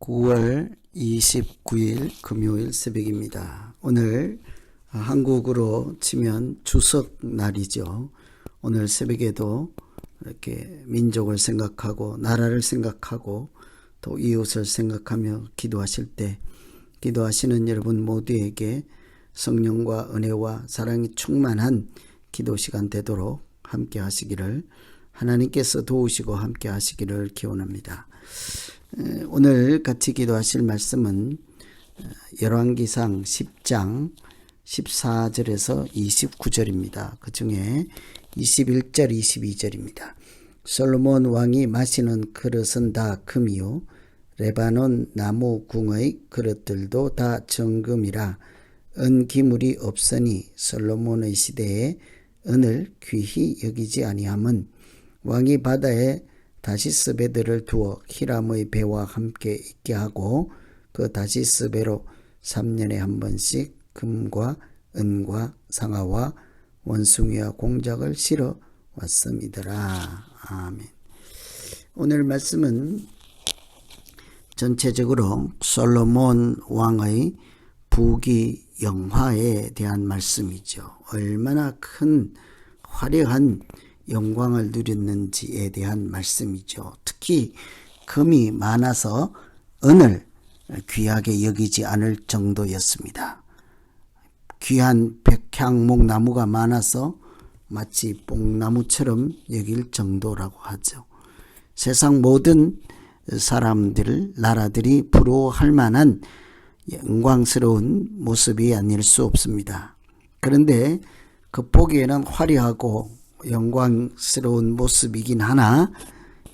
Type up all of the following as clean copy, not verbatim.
9월 29일 금요일 새벽입니다. 오늘 한국으로 치면 추석 날이죠. 오늘 새벽에도 이렇게 민족을 생각하고 나라를 생각하고 또 이웃을 생각하며 기도하실 때 기도하시는 여러분 모두에게 성령과 은혜와 사랑이 충만한 기도 시간 되도록 함께 하시기를 하나님께서 도우시고 함께 하시기를 기원합니다. 오늘 같이 기도하실 말씀은 열왕기상 10장 14절에서 29절입니다. 그 중에 21절 22절입니다. 솔로몬 왕이 마시는 그릇은 다 금이요 레바논 나무 궁의 그릇들도 다 정금이라 은기물이 없으니 솔로몬의 시대에 은을 귀히 여기지 아니함은 왕이 바다에 다시스 배들을 두어 히람의 배와 함께 있게 하고 그 다시스 배로 3년에 한 번씩 금과 은과 상아와 원숭이와 공작을 실어 왔음이더라. 아멘. 오늘 말씀은 전체적으로 솔로몬 왕의 부귀 영화에 대한 말씀이죠. 얼마나 큰 화려한 영광을 누렸는지에 대한 말씀이죠. 특히 금이 많아서 은을 귀하게 여기지 않을 정도였습니다. 귀한 백향목 나무가 많아서 마치 뽕나무처럼 여길 정도라고 하죠. 세상 모든 사람들, 나라들이 부러워할 만한 영광스러운 모습이 아닐 수 없습니다. 그런데 겉보기에는 화려하고 영광스러운 모습이긴 하나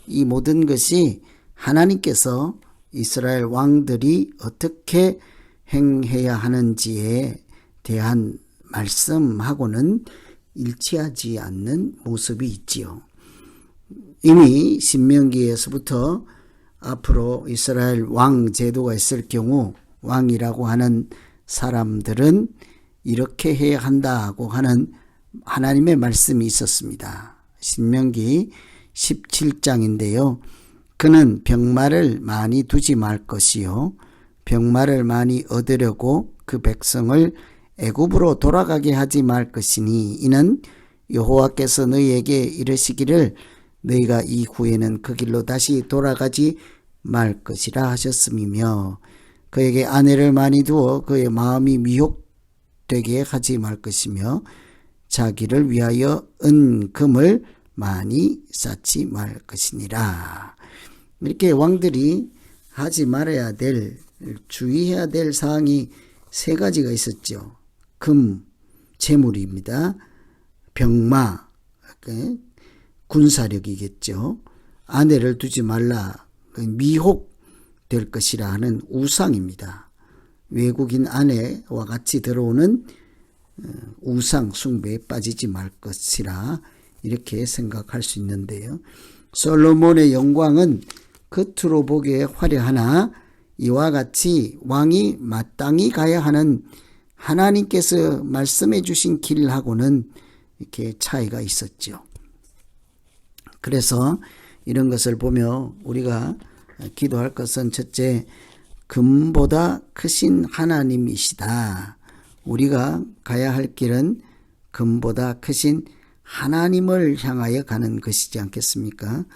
이 모든 것이 하나님께서 이스라엘 왕들이 어떻게 행해야 하는지에 대한 말씀하고는 일치하지 않는 모습이 있지요. 이미 신명기에서부터 앞으로 이스라엘 왕 제도가 있을 경우 왕이라고 하는 사람들은 이렇게 해야 한다고 하는 하나님의 말씀이 있었습니다. 신명기 17장인데요. 그는 병마를 많이 두지 말 것이요 병마를 많이 얻으려고 그 백성을 애굽으로 돌아가게 하지 말 것이니 이는 여호와께서 너희에게 이르시기를 너희가 이후에는 그 길로 다시 돌아가지 말 것이라 하셨음이며 그에게 아내를 많이 두어 그의 마음이 미혹되게 하지 말 것이며 자기를 위하여 은금을 많이 쌓지 말 것이니라. 이렇게 왕들이 하지 말아야 될, 주의해야 될 사항이 세 가지가 있었죠. 금, 재물입니다. 병마, 군사력이겠죠. 아내를 두지 말라, 미혹될 것이라 하는 우상입니다. 외국인 아내와 같이 들어오는 우상 숭배에 빠지지 말 것이라 이렇게 생각할 수 있는데요. 솔로몬의 영광은 겉으로 보기에 화려하나 이와 같이 왕이 마땅히 가야 하는 하나님께서 말씀해 주신 길하고는 이렇게 차이가 있었죠. 그래서 이런 것을 보며 우리가 기도할 것은 첫째, 금보다 크신 하나님이시다. 우리가 가야 할 길은 금보다 크신 하나님을 향하여 가는 것이지 않겠습니까?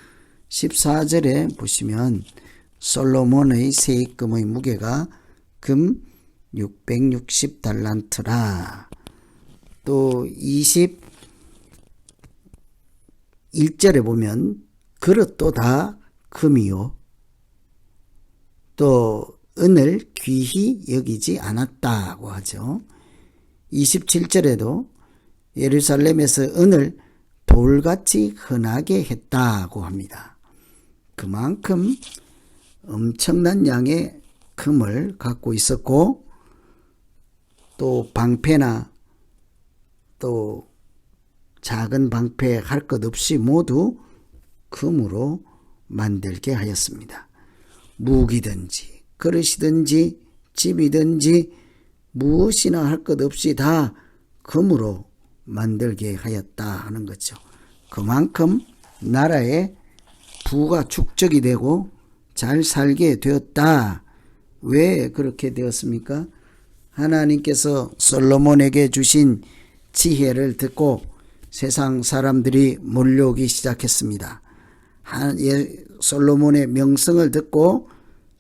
14절에 보시면 솔로몬의 세입금의 무게가 금 660달란트라. 또 21절에 보면 그릇도 다 금이요 또 은을 귀히 여기지 않았다고 하죠. 27절에도 예루살렘에서 은을 돌같이 흔하게 했다고 합니다. 그만큼 엄청난 양의 금을 갖고 있었고 또 방패나 또 작은 방패 할 것 없이 모두 금으로 만들게 하였습니다. 무기든지 그릇이든지 집이든지 무엇이나 할 것 없이 다 금으로 만들게 하였다 하는 거죠. 그만큼 나라의 부가 축적이 되고 잘 살게 되었다. 왜 그렇게 되었습니까? 하나님께서 솔로몬에게 주신 지혜를 듣고 세상 사람들이 몰려오기 시작했습니다. 솔로몬의 명성을 듣고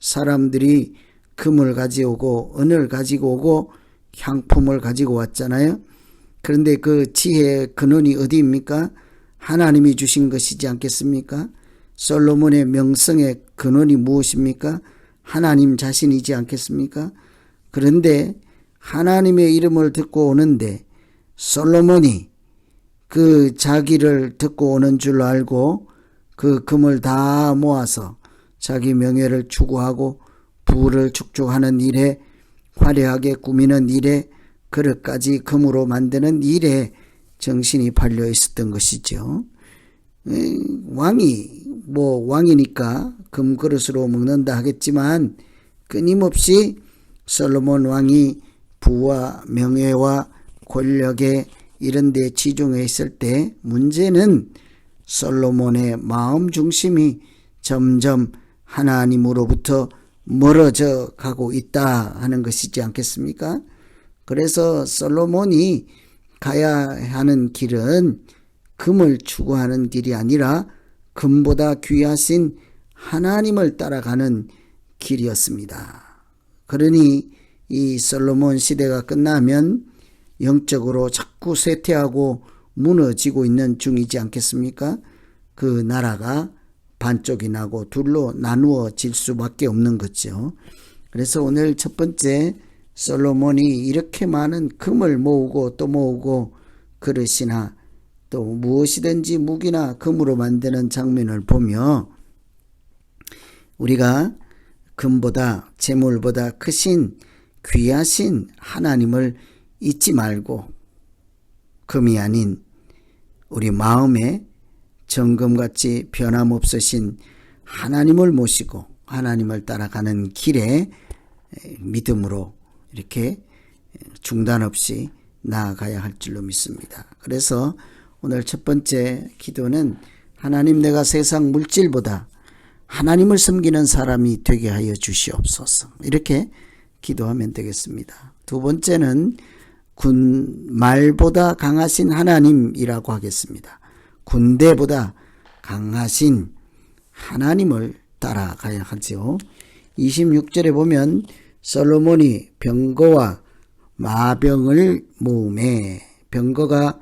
사람들이 금을 가져오고 은을 가지고 오고 향품을 가지고 왔잖아요. 그런데 그 지혜의 근원이 어디입니까? 하나님이 주신 것이지 않겠습니까? 솔로몬의 명성의 근원이 무엇입니까? 하나님 자신이지 않겠습니까? 그런데 하나님의 이름을 듣고 오는데 솔로몬이 그 자기를 듣고 오는 줄 알고 그 금을 다 모아서 자기 명예를 추구하고 부를 축적하는 일에, 화려하게 꾸미는 일에, 그릇까지 금으로 만드는 일에 정신이 팔려 있었던 것이죠. 왕이니까 금그릇으로 먹는다 하겠지만 끊임없이 솔로몬 왕이 부와 명예와 권력에 이런 데 치중해 있을 때 문제는 솔로몬의 마음 중심이 점점 하나님으로부터 멀어져 가고 있다 하는 것이지 않겠습니까? 그래서 솔로몬이 가야 하는 길은 금을 추구하는 길이 아니라 금보다 귀하신 하나님을 따라가는 길이었습니다. 그러니 이 솔로몬 시대가 끝나면 영적으로 자꾸 쇠퇴하고 무너지고 있는 중이지 않겠습니까? 그 나라가 반쪽이 나고 둘로 나누어질 수밖에 없는 거죠. 그래서 오늘 첫 번째, 솔로몬이 이렇게 많은 금을 모으고 또 모으고 그릇이나 또 무엇이든지 무기나 금으로 만드는 장면을 보며 우리가 금보다 재물보다 크신 귀하신 하나님을 잊지 말고 금이 아닌 우리 마음에 정금같이 변함없으신 하나님을 모시고 하나님을 따라가는 길에 믿음으로 이렇게 중단 없이 나아가야 할 줄로 믿습니다. 그래서 오늘 첫 번째 기도는 하나님, 내가 세상 물질보다 하나님을 섬기는 사람이 되게 하여 주시옵소서, 이렇게 기도하면 되겠습니다. 두 번째는 말보다 강하신 하나님이라고 하겠습니다. 군대보다 강하신 하나님을 따라가야 하죠. 26절에 보면 솔로몬이 병거와 마병을 모으매, 병거가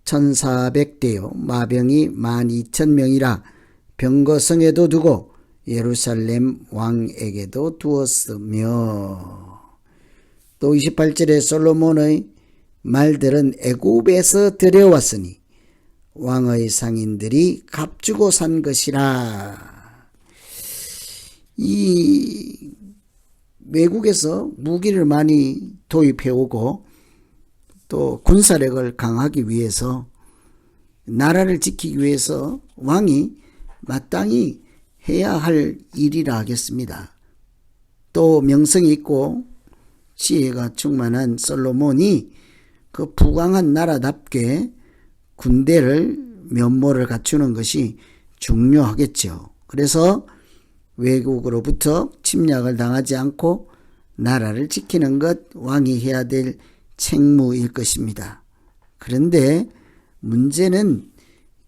1400대요 마병이 12000명이라 병거성에도 두고 예루살렘 왕에게도 두었으며, 또 28절에 솔로몬의 말들은 애굽에서 들여왔으니 왕의 상인들이 값주고 산 것이라. 이 외국에서 무기를 많이 도입해 오고 또 군사력을 강하기 위해서, 나라를 지키기 위해서 왕이 마땅히 해야 할 일이라 하겠습니다. 또 명성이 있고 지혜가 충만한 솔로몬이 그 부강한 나라답게 군대를 면모를 갖추는 것이 중요하겠죠. 그래서 외국으로부터 침략을 당하지 않고 나라를 지키는 것, 왕이 해야 될 책무일 것입니다. 그런데 문제는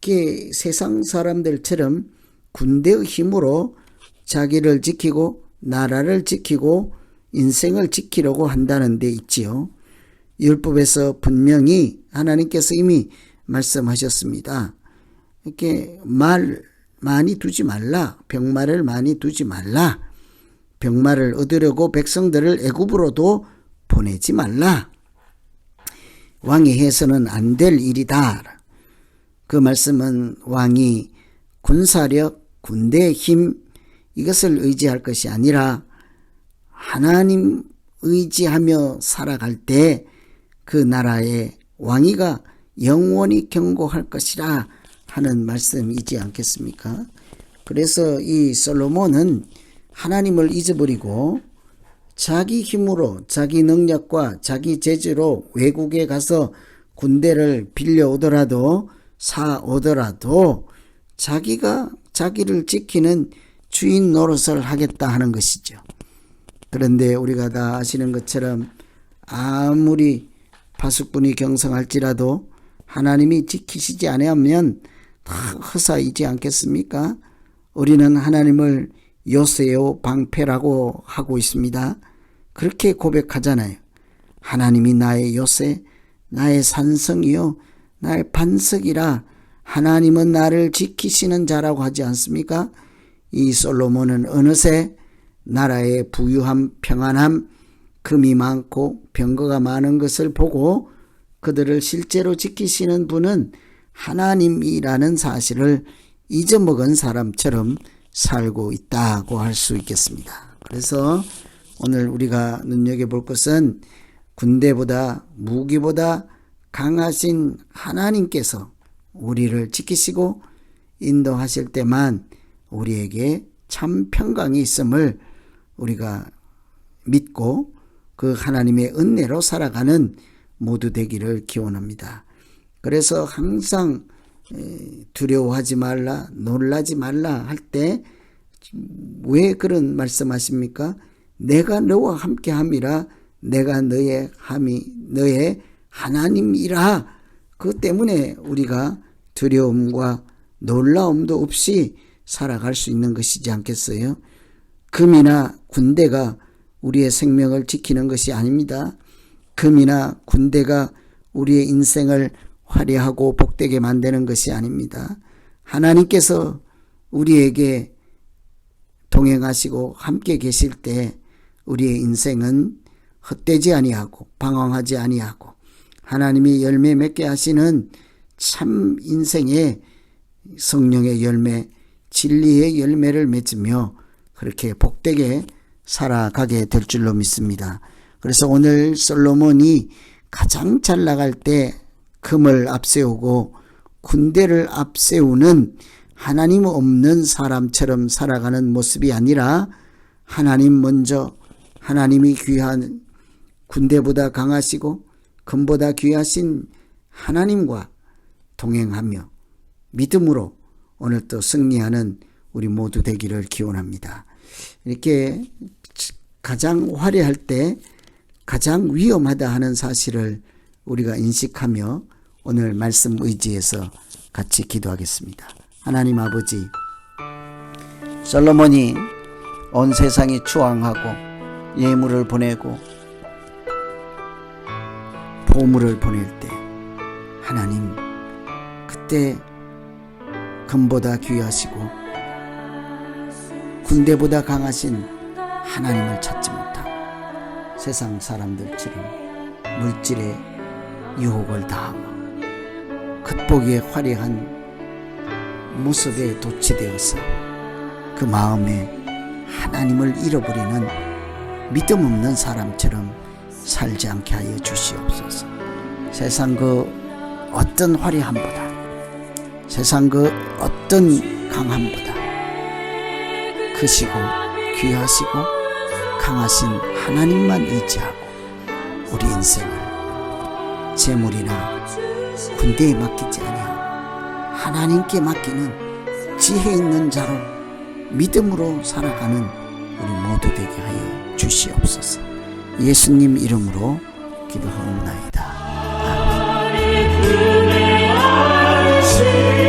이렇게 세상 사람들처럼 군대의 힘으로 자기를 지키고 나라를 지키고 인생을 지키려고 한다는 데 있지요. 율법에서 분명히 하나님께서 이미 말씀하셨습니다. 이렇게 말 많이 두지 말라, 병마를 많이 두지 말라, 병마를 얻으려고 백성들을 애굽으로도 보내지 말라, 왕이 해서는 안 될 일이다. 그 말씀은 왕이 군사력, 군대의 힘, 이것을 의지할 것이 아니라 하나님 의지하며 살아갈 때 그 나라의 왕위가 영원히 견고할 것이라 하는 말씀이지 않겠습니까? 그래서 이 솔로몬은 하나님을 잊어버리고 자기 힘으로, 자기 능력과 자기 재주로 외국에 가서 군대를 빌려오더라도 사오더라도 자기가 자기를 지키는 주인 노릇을 하겠다 하는 것이죠. 그런데 우리가 다 아시는 것처럼 아무리 파수꾼이 경성할지라도 하나님이 지키시지 아니하면 다 허사이지 않겠습니까? 우리는 하나님을 요새요 방패라고 하고 있습니다. 그렇게 고백하잖아요. 하나님이 나의 요새, 나의 산성이요, 나의 반석이라. 하나님은 나를 지키시는 자라고 하지 않습니까? 이 솔로몬은 어느새 나라의 부유함, 평안함, 금이 많고 병거가 많은 것을 보고 그들을 실제로 지키시는 분은 하나님이라는 사실을 잊어먹은 사람처럼 살고 있다고 할 수 있겠습니다. 그래서 오늘 우리가 눈여겨볼 것은 군대보다 무기보다 강하신 하나님께서 우리를 지키시고 인도하실 때만 우리에게 참 평강이 있음을 우리가 믿고 그 하나님의 은혜로 살아가는 모두 되기를 기원합니다. 그래서 항상 두려워하지 말라, 놀라지 말라 할 때 왜 그런 말씀하십니까? 내가 너와 함께 함이라, 내가 너의 하나님이라. 그 때문에 우리가 두려움과 놀라움도 없이 살아갈 수 있는 것이지 않겠어요? 금이나 군대가 우리의 생명을 지키는 것이 아닙니다. 금이나 군대가 우리의 인생을 화려하고 복되게 만드는 것이 아닙니다. 하나님께서 우리에게 동행하시고 함께 계실 때 우리의 인생은 헛되지 아니하고 방황하지 아니하고 하나님이 열매 맺게 하시는 참 인생의 성령의 열매, 진리의 열매를 맺으며 그렇게 복되게 살아가게 될 줄로 믿습니다. 그래서 오늘 솔로몬이 가장 잘 나갈 때 금을 앞세우고 군대를 앞세우는 하나님 없는 사람처럼 살아가는 모습이 아니라 하나님 먼저, 하나님이 귀한 군대보다 강하시고 금보다 귀하신 하나님과 동행하며 믿음으로 오늘 또 승리하는 우리 모두 되기를 기원합니다. 이렇게 가장 화려할 때 가장 위험하다 하는 사실을 우리가 인식하며 오늘 말씀 의지해서 같이 기도하겠습니다. 하나님 아버지, 솔로몬이 온 세상이 추앙하고 예물을 보내고 보물을 보낼 때 하나님, 그때 금보다 귀하시고 군대보다 강하신 하나님을 찾지 못하고 세상 사람들처럼 물질의 유혹을 당하고 겉보기에 화려한 모습에 도취되어서 그 마음에 하나님을 잃어버리는 믿음 없는 사람처럼 살지 않게 하여 주시옵소서. 세상 그 어떤 화려함보다, 세상 그 어떤 강함보다 크시고 귀하시고 강하신 하나님만 의지하고 우리 인생을 재물이나 군대에 맡기지 아니하고 하나님께 맡기는 지혜 있는 자로 믿음으로 살아가는 우리 모두 되게 하여 주시옵소서. 예수님 이름으로 기도하옵나이다. 아멘.